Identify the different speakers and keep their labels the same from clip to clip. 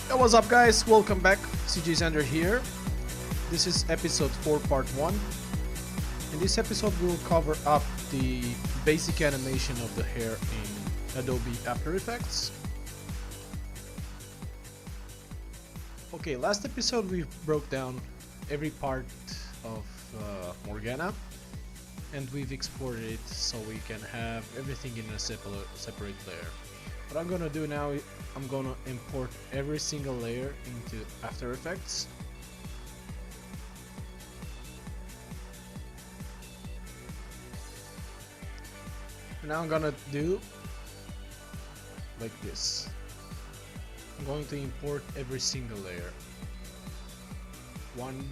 Speaker 1: Hey, what's up guys, welcome back, CJ Zander here. This is episode 4 part 1. In this episode we'll cover up the basic animation of the hair in Adobe After Effects. Okay, last episode we broke down every part of Morgana and we've exported it so we can have everything in a separate layer. What I'm gonna do now, I'm gonna import every single layer into After Effects. And now I'm gonna do like this. I'm going to import every single layer. One,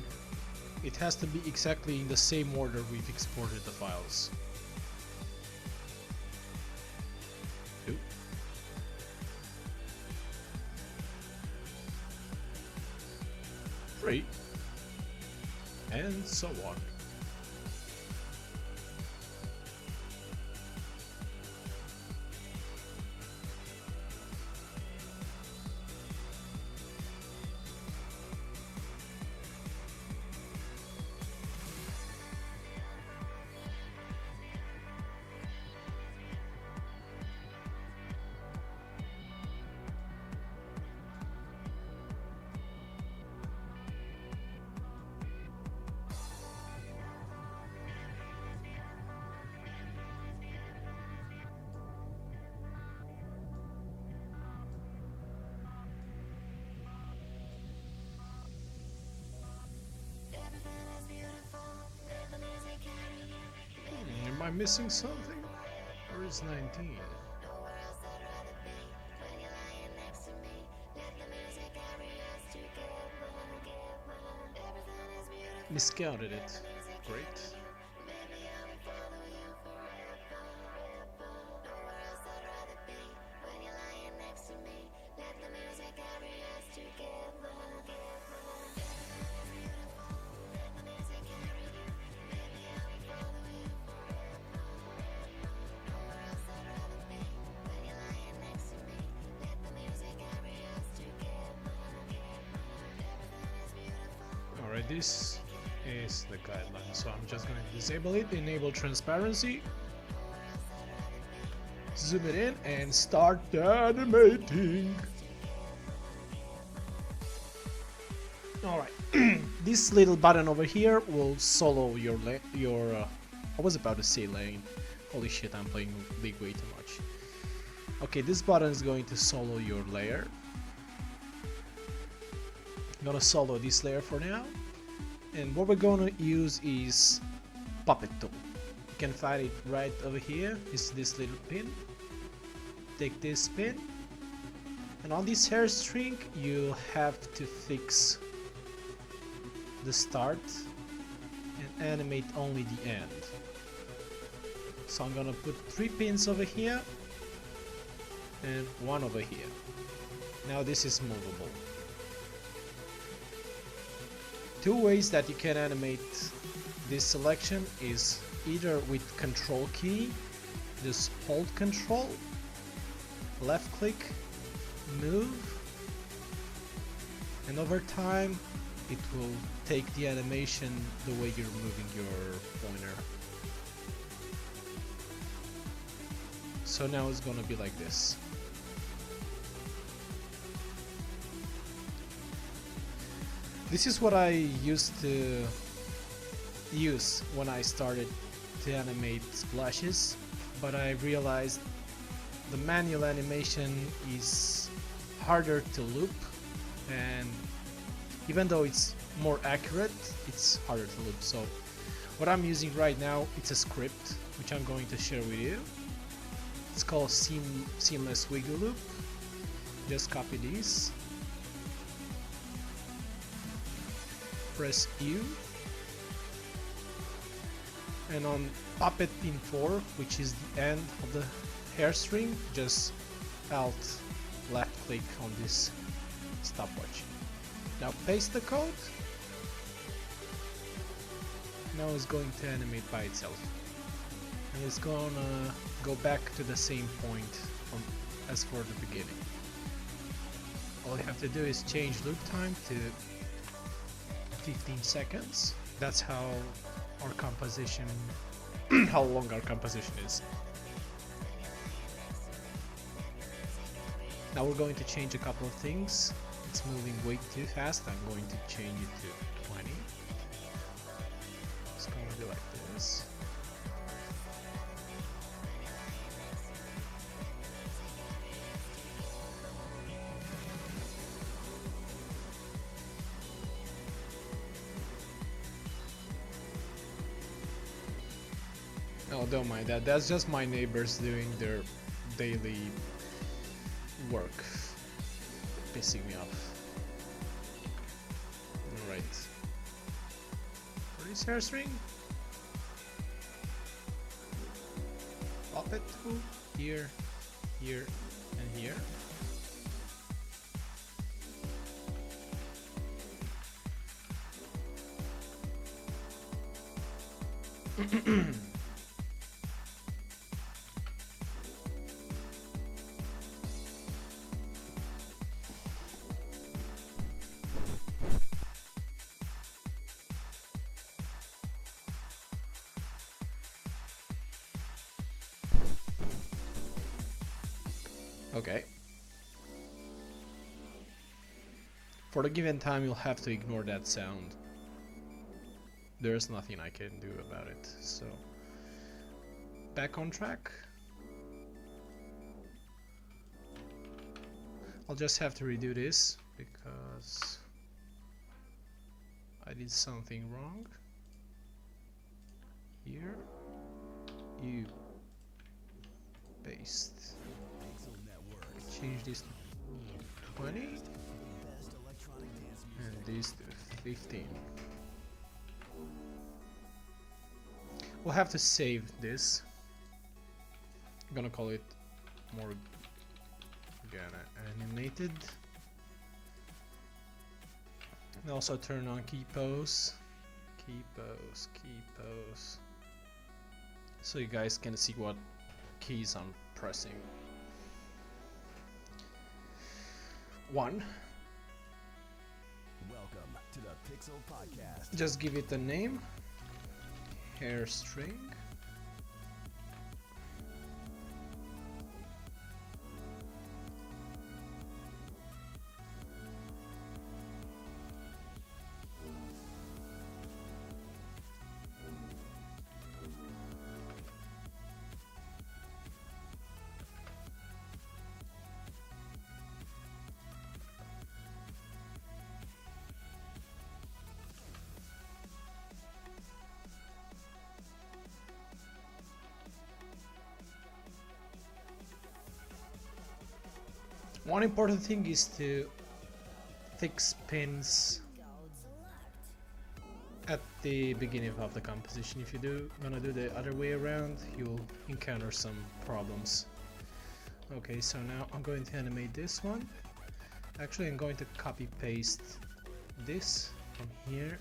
Speaker 1: it has to be exactly in the same order we've exported the files. 2, 3, and so on. Am I missing something? Or is 19? Miscounted it. Great. Alright, this is the guideline, so I'm just going to disable it, enable transparency, zoom it in, and start animating. Alright, this little button over here will solo your I was about to say lane. Holy shit, I'm playing League way too much. Okay, this button is going to solo your layer. I'm gonna solo this layer for now, and what we're gonna use is Puppet tool. You can find it right over here. It's this little pin. Take this pin, and on this hair string you have to fix the start and animate only the end. So I'm gonna put 3 pins over here and 1 over here. Now this is movable. 2 ways that you can animate this selection is either with control key, just hold control, left click, move, and over time it will take the animation the way you're moving your pointer. So now it's gonna be like this. This is what I used to use when I started to animate splashes, but I realized the manual animation is harder to loop, and even though it's more accurate, it's harder to loop. So what I'm using right now, it's a script which I'm going to share with you. It's called Seamless Wiggle Loop. Just copy these. Press U, and on Puppet pin 4, which is the end of the hair string, just Alt left click on this stopwatch. Now paste the code. Now it's going to animate by itself, and it's gonna go back to the same point as for the beginning. All you have to do is change loop time to 15 seconds. That's how our composition, how long our composition is. Now we're going to change a couple of things. It's moving way too fast. I'm going to change it to 20. It's going to be like this. No, don't mind that. That's just my neighbors doing their daily work. Pissing me off. Alright. For this hair string, pop it through here, here, and here. Okay. For the given time, you'll have to ignore that sound. There's nothing I can do about it, so... Back on track. I'll just have to redo this, because... I did something wrong. Here. You. Paste. Change this to 20 and this to 15. We'll have to save this. I'm gonna call it Morgana Animated. And also turn on key pose, so you guys can see what keys I'm pressing. 1.
Speaker 2: Welcome to the Pixel Podcast.
Speaker 1: Just give it a name. Hair string. One important thing is to fix pins at the beginning of the composition. If you gonna do the other way around, you'll encounter some problems. Okay, so now I'm going to animate this one. Actually, I'm going to copy paste this from here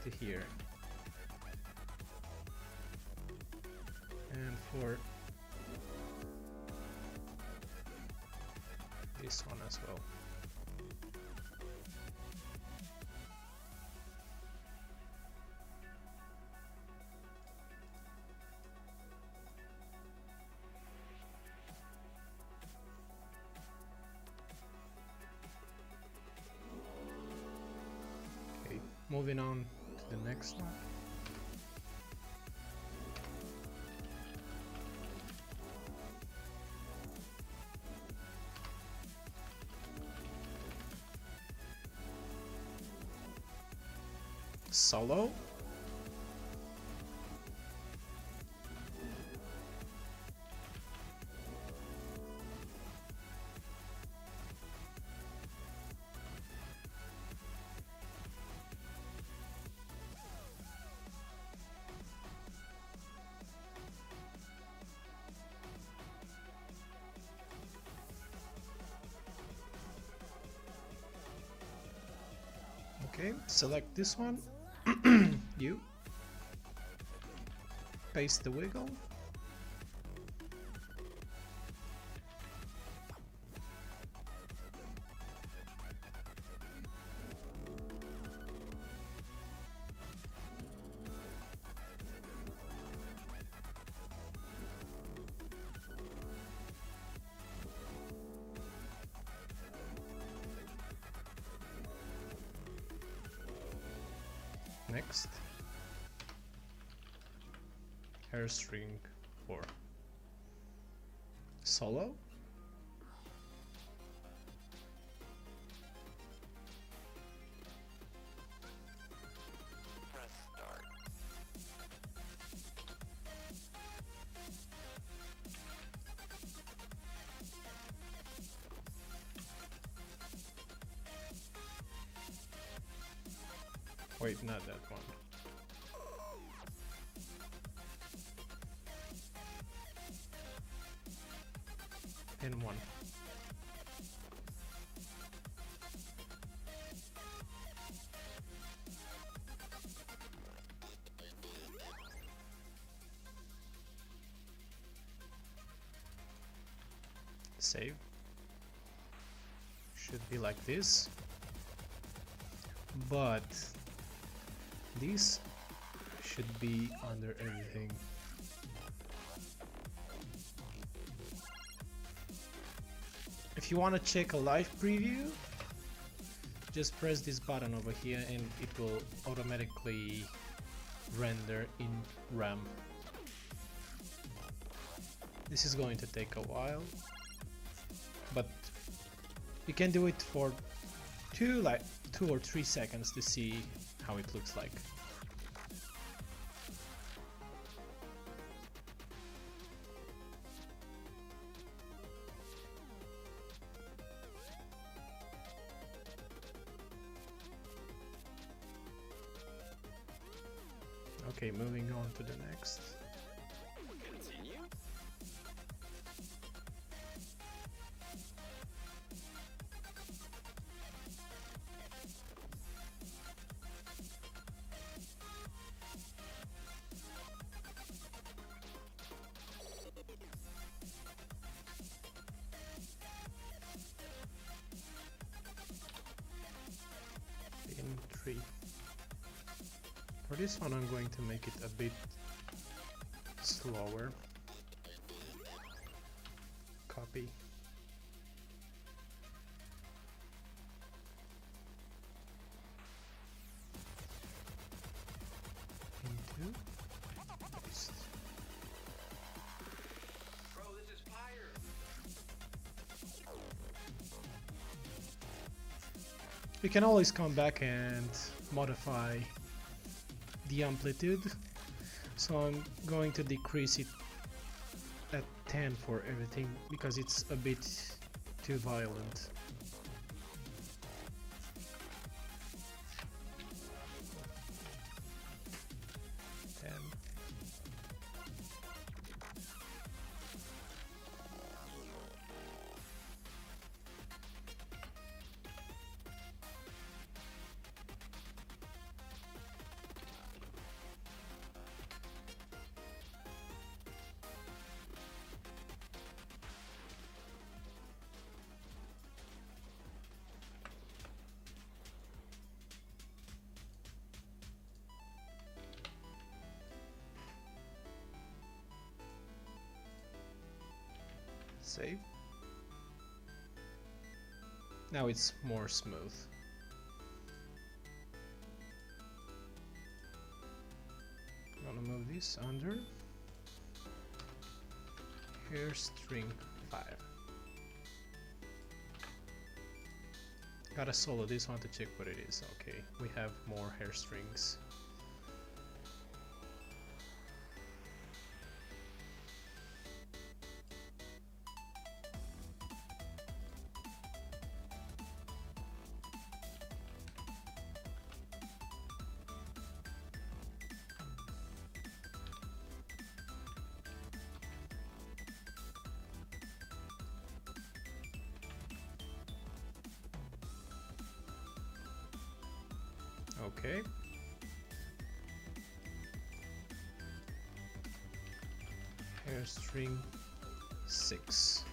Speaker 1: to here. And for this one as well. Okay, moving on to the next one. Solo. Okay, select this one. You paste the wiggle. Next, hair string for solo.
Speaker 3: Press start.
Speaker 1: Wait, not that one. And one. Save. Should be like this. But this should be under everything. If you want to check a live preview, just press this button over here and it will automatically render in RAM. This is going to take a while, but you can do it for two or 3 seconds to see how it looks like. Okay, moving on to the next.
Speaker 3: Continue.
Speaker 1: In 3. For this one I'm going to make it a bit slower. Copy. Into paste.
Speaker 3: Bro, this is fire.
Speaker 1: We can always come back and modify the amplitude, so I'm going to decrease it at 10 for everything because it's a bit too violent. Save. Now it's more smooth. I'm gonna move this under hair string 5. Gotta solo this one to check what it is. Okay, we have more hair strings. Okay. Hair string 6.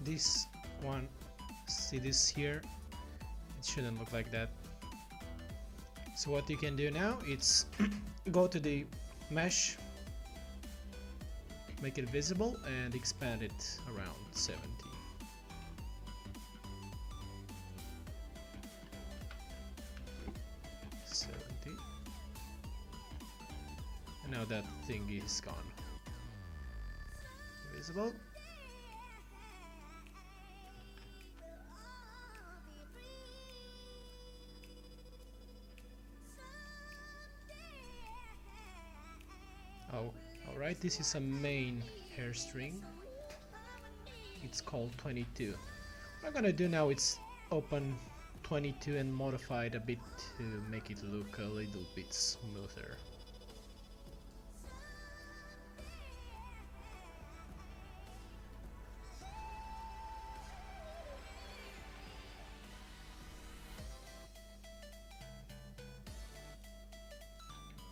Speaker 1: This one, see this here? It shouldn't look like that. So what you can do now is go to the mesh, make it visible and expand it around 70. And now that thing is gone. Visible. Oh, alright, this is a main hair string. It's called 22. What I'm gonna do now is open 22 and modify it a bit to make it look a little bit smoother.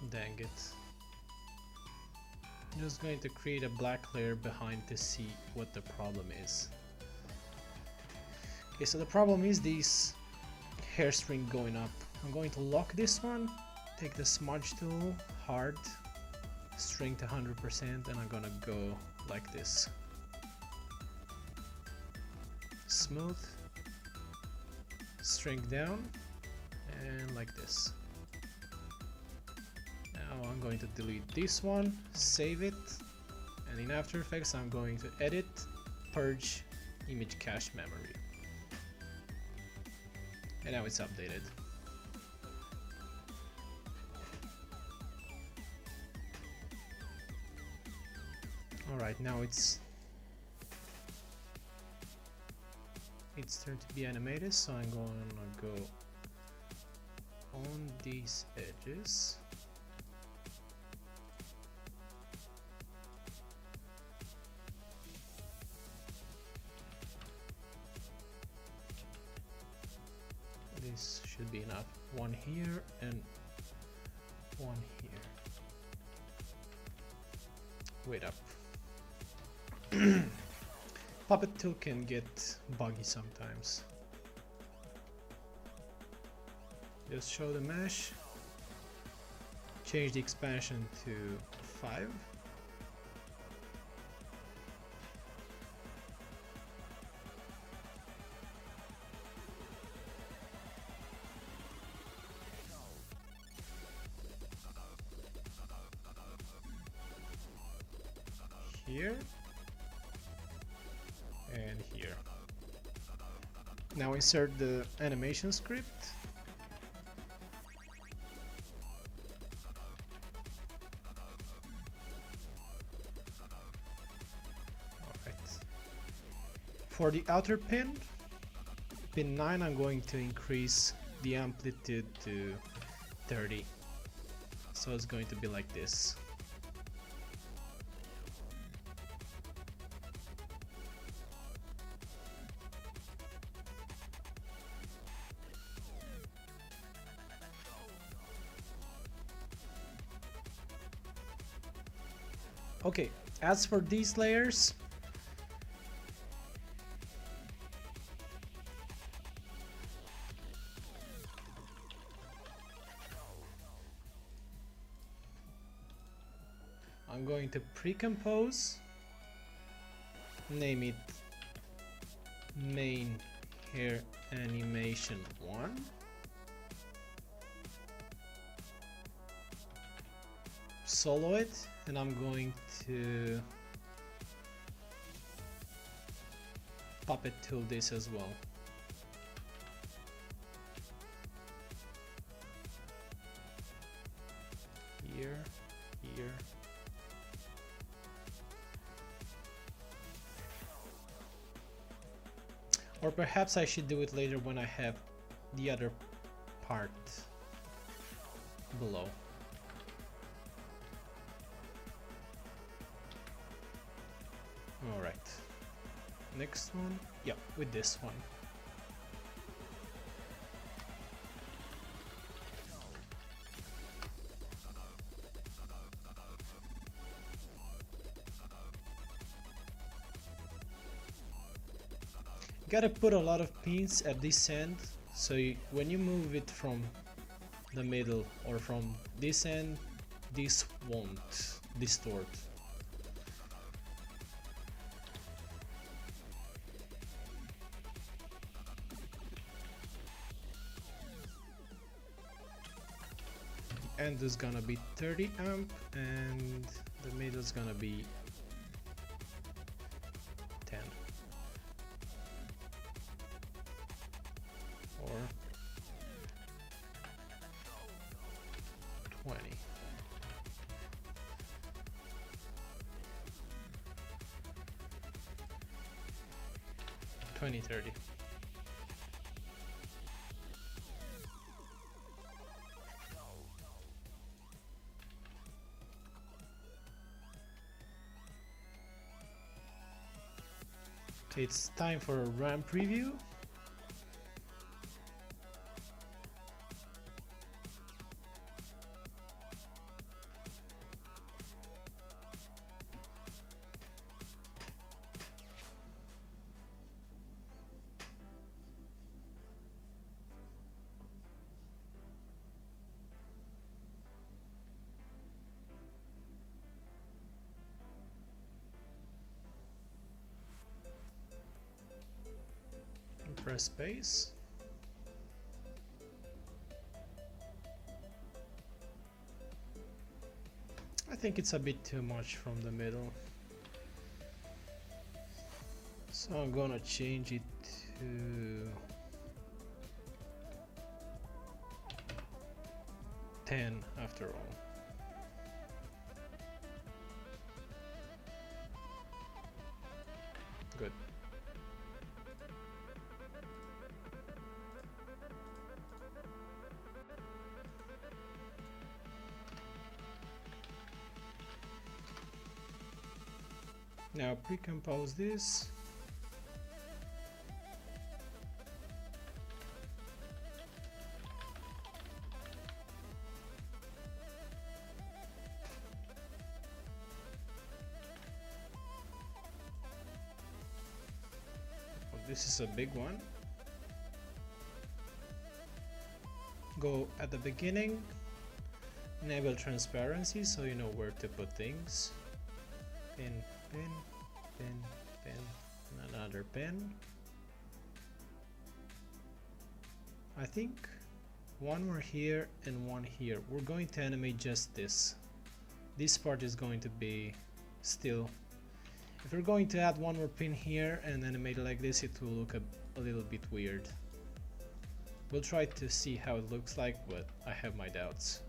Speaker 1: Dang it. I'm just going to create a black layer behind to see what the problem is. Okay, so the problem is this hair string going up. I'm going to lock this one, take the smudge tool, hard, string to 100%, and I'm gonna go like this. Smooth, string down, and like this. Now I'm going to delete this one, save it, and in After Effects I'm going to edit, purge image cache memory. And now it's updated. Alright, now it's turned to be animated, so I'm gonna go on these edges. This should be enough. One here and one here. Wait up. Puppet tool can get buggy sometimes. Just show the mesh. Change the expansion to 5. Here and here. Now insert the animation script. Alright. For the outer pin, pin 9, I'm going to increase the amplitude to 30. So it's going to be like this. Okay, as for these layers, I'm going to pre-compose, name it main hair animation 1. Solo it, and I'm going to puppet tool this as well. Here, here. Or perhaps I should do it later when I have the other part below. Alright, next one, yep, with this one. You gotta put a lot of pins at this end, so when you move it from the middle or from this end, this won't distort. End is gonna be 30 amp and the middle is gonna be 10 or 20. $20, $30. Okay, it's time for a RAM preview. Press space. I think it's a bit too much from the middle, so I'm gonna change it to 10 after all. Good. Now pre-compose this. This is a big one. Go at the beginning, enable transparency so you know where to put things. Pin, pin, pin, pin, and another pin. I think one more here and one here. We're going to animate just this. This part is going to be still. If we're going to add one more pin here and animate it like this, it will look a little bit weird. We'll try to see how it looks like, but I have my doubts.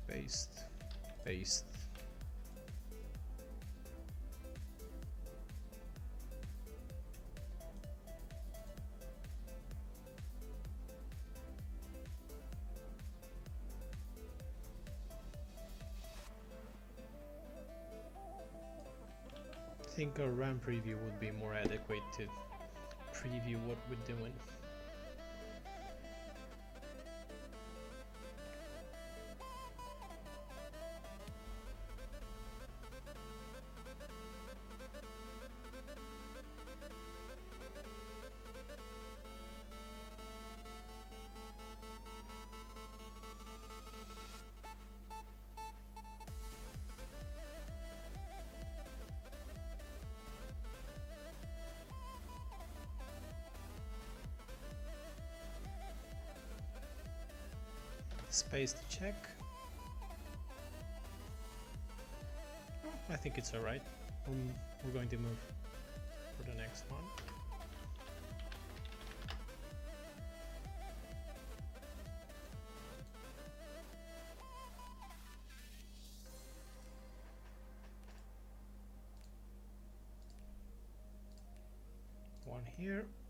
Speaker 1: Paste, paste. I think a RAM preview would be more adequate to preview what we're doing. Space to check. Oh, I think it's alright. We're going to move for the next one.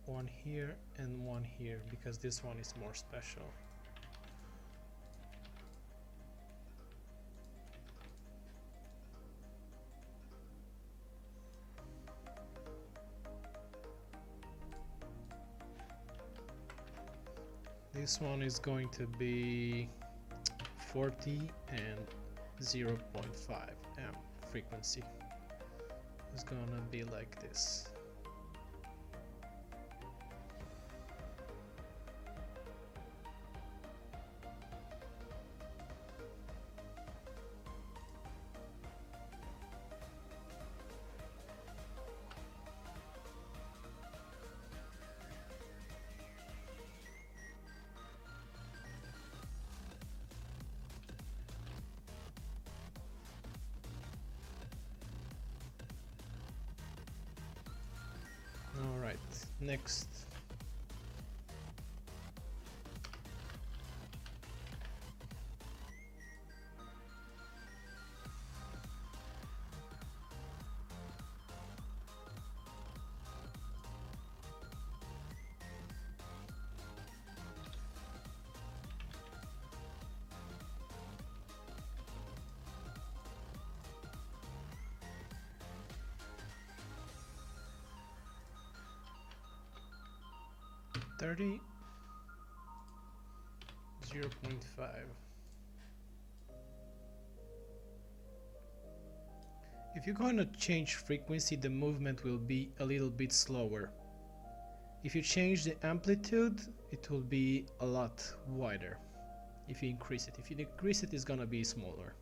Speaker 1: One here, and one here, because this one is more special. This one is going to be 40 and 0.5 amp frequency. It's gonna be like this. next. $30, 0.5. If you're going to change frequency, the movement will be a little bit slower. If you change the amplitude, it will be a lot wider. If you increase it, if you decrease it, it's gonna be smaller.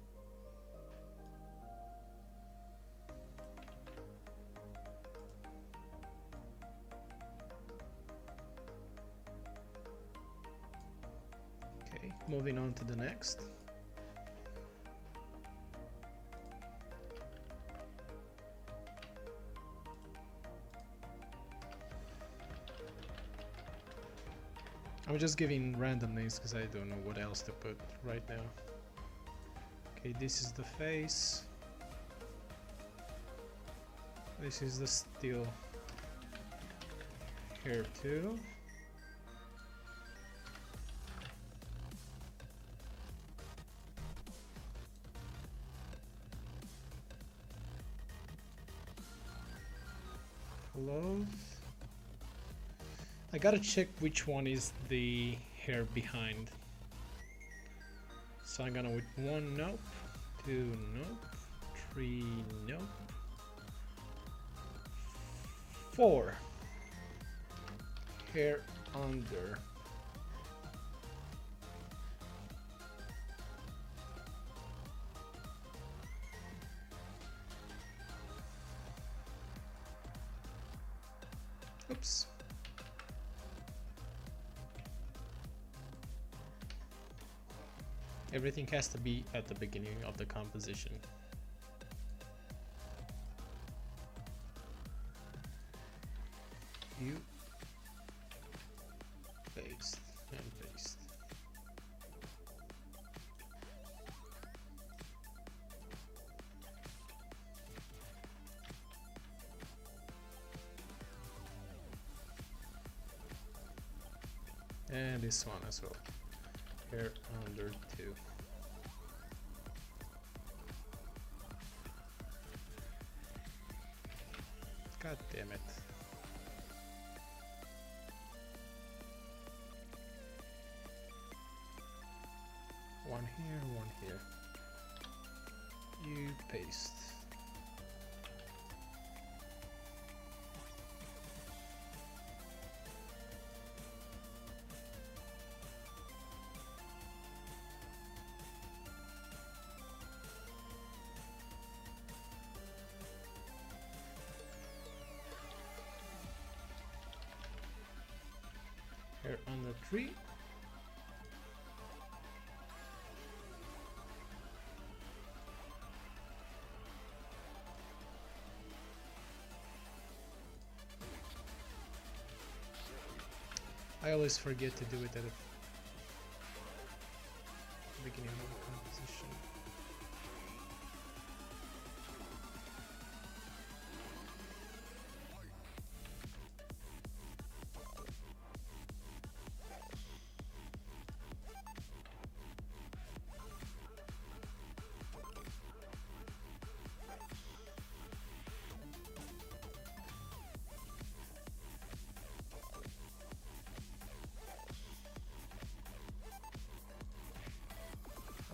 Speaker 1: Okay, moving on to the next. I'm just giving random names because I don't know what else to put right now. Okay, this is the face. This is the still hair too. Clothes. I gotta check which one is the hair behind. So I'm gonna with 1 nope, 2 nope, 3 nope, 4 hair under. Oops. Everything has to be at the beginning of the composition. You paste and paste. And this one as well. Hair under 2. God damn it. One here, one here. You paste. Hair under 3. I always forget to do it at the beginning of the composition.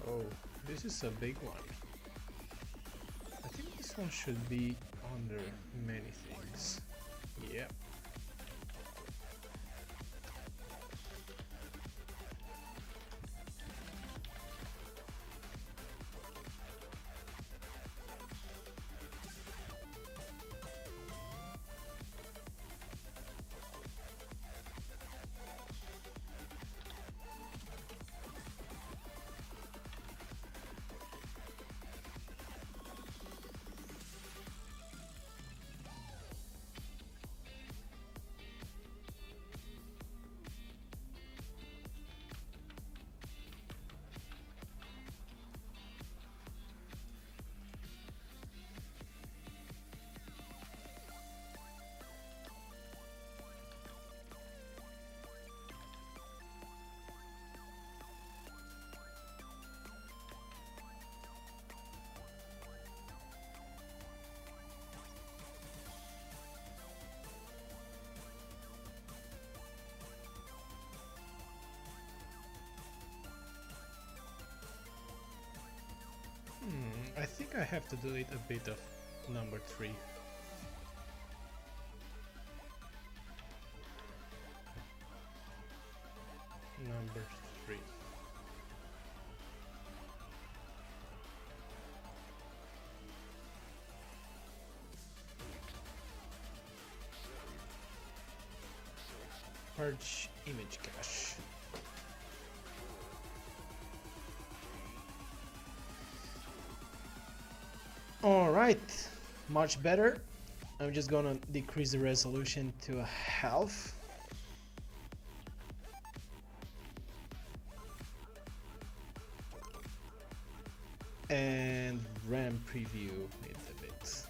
Speaker 1: Oh, this is a big one. I think this one should be under many things. Yep. I think I have to delete a bit of number 3. Number 3. Purge image cache. Alright, much better. I'm just gonna decrease the resolution to a half. And RAM preview it a bit.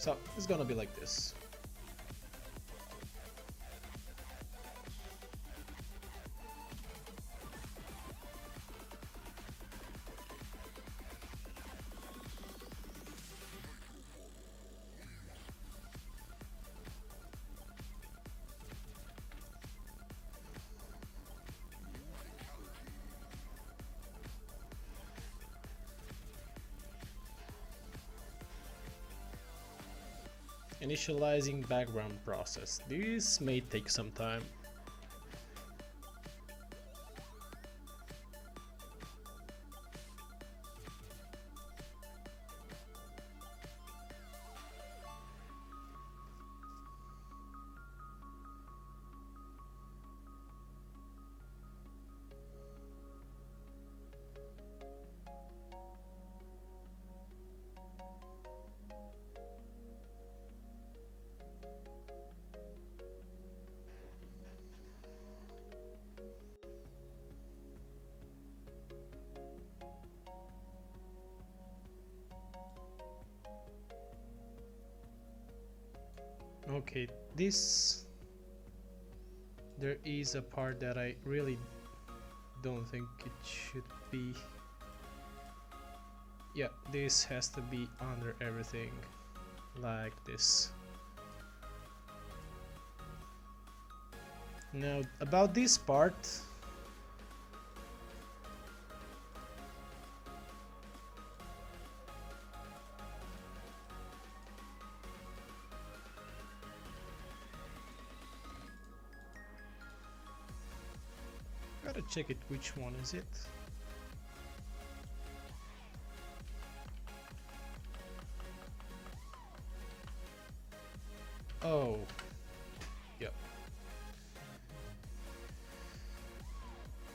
Speaker 1: So it's gonna be like this. Initializing background process. This may take some time. Okay, there is a part that I really don't think it should be. Yeah, this has to be under everything, like this. Now, about this part, gotta check it, which one is it? Oh, yep.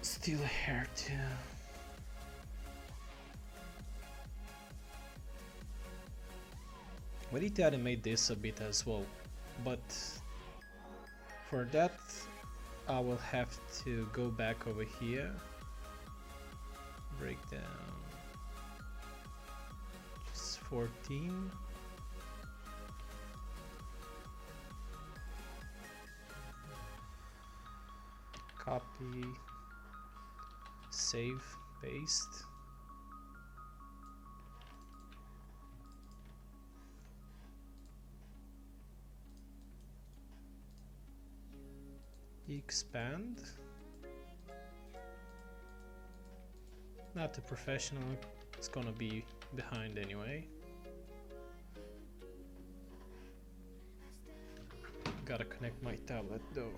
Speaker 1: Still a hair too. We need to animate this a bit as well, but for that I will have to go back over here, break down just 14, copy, save, paste. Expand. Not too professional, it's gonna be behind anyway. Gotta connect my tablet though.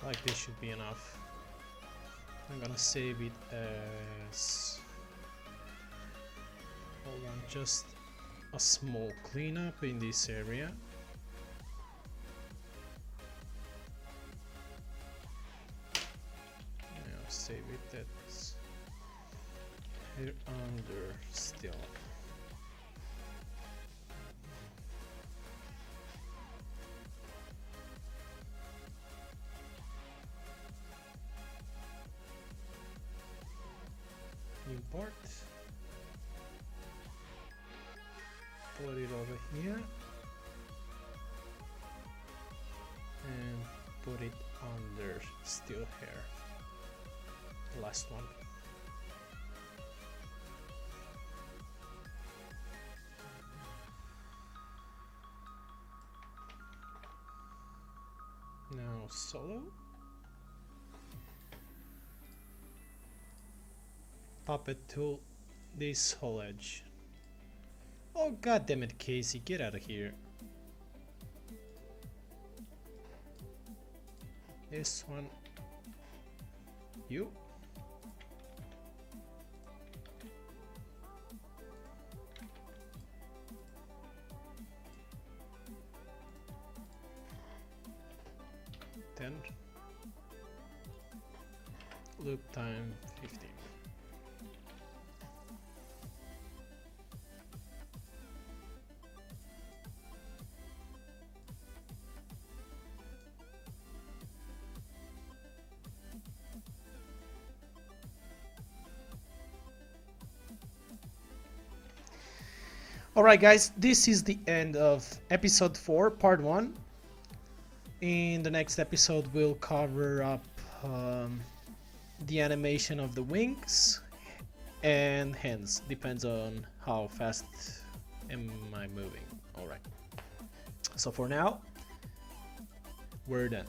Speaker 1: Like this should be enough. I'm gonna save it as just a small cleanup in this area. Now save it, that's here under still. Import, put it over here and put it under still hair, the last one. Now solo, puppet tool, this whole edge. Oh god damn it, Casey, get out of here. This one, you. Loop time 15. Alright guys, this is the end of episode 4, part 1. In the next episode we'll cover up the animation of the wings and hands, depends on how fast am I moving. Alright, so for now, we're done.